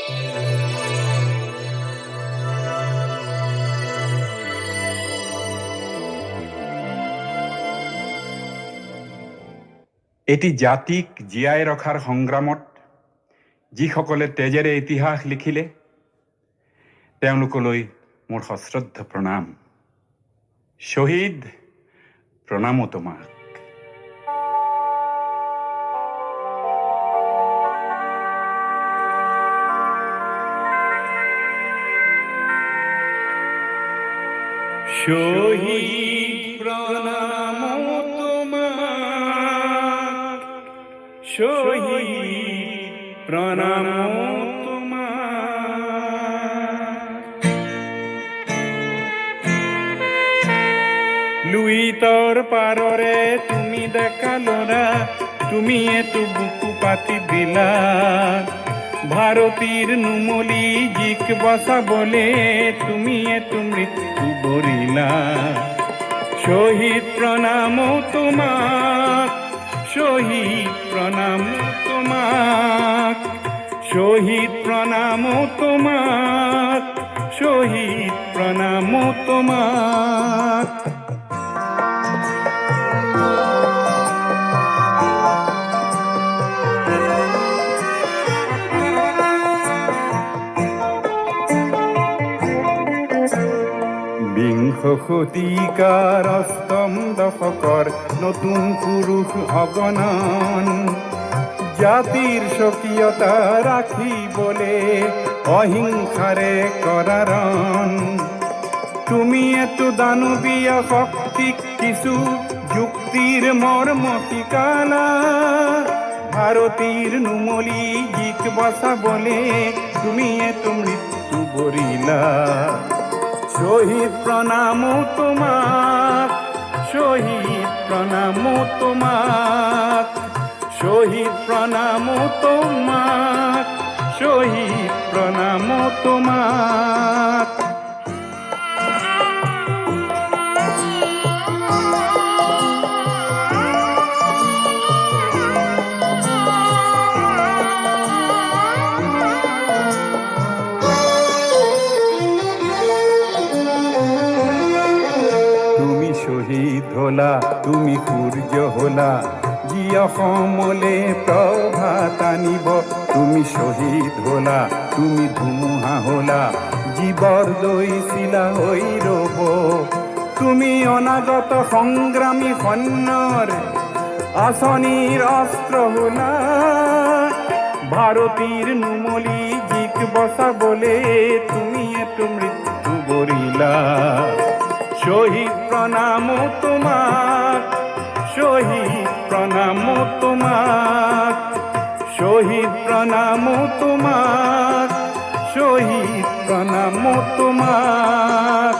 এটি জাতিক জীয়াই ৰখাৰ সংগ্ৰামত যিসকলে তেজেৰে ইতিহাস লিখিলে তেওঁলোকলৈ মোৰ সশ্ৰদ্ধ প্ৰণাম। শ্বহীদ, প্ৰণামো তোমাক। শহীদ প্রণামো তোমাক, শহীদ প্রণামো তোমাক। লুইতর পাররে তুমি দেখালো না, তুমি এতো বুকু পাতি দিলা। ভারতীর নুমলি জিক বসা বলে তুমি এতো মৃত্যু বরিলা। শহীদ প্রণামো তোমাক, শহীদ প্রণামো তোমাক, শহীদ প্রণামো তোমাক, শহীদ প্রণামো তোমাক। বিংশ শতিকাৰ অষ্টম দশকৰ নতুন পুৰুষ অগণন জাতিৰ স্বকীয়তা ৰাখিবলে অহিংসাৰে কৰাৰণ। তুমি এতো দানৱীয় শক্তিক কিছু যুক্তিৰ মৰ্ম শিকালা। ভাৰতীৰ নুমলি জিক বচাবলে তুমি এতো মৃত্যু বৰিলা। শহীদ প্রণামো তোমাক, শহীদ প্রণামো তোমাক, শহীদ প্রণামো তোমাক, শহীদ প্রণামো তোমাক। শহীদ হলা তুমি সূৰ্য হলা, যি অসমলে প্ৰভাত আনিব। তুমি শহীদ হলা তুমি ধুমুহা হলা, জীৱৰ দৈছিলা হৈ ৰব। তুমি অনাগত সংগ্ৰামী সৈন্যৰ আঁচনিৰ অস্ত্ৰ হলা। ভাৰতীৰ নুমলি জিক বচাবলে তুমি এতো মৃত্যু বৰিলা। শহীদ প্রণামো তোমাক, শহীদ প্রণামো তোমাক, শহীদ প্রণামো তোমাক, শহীদ প্রণামো তোমাক।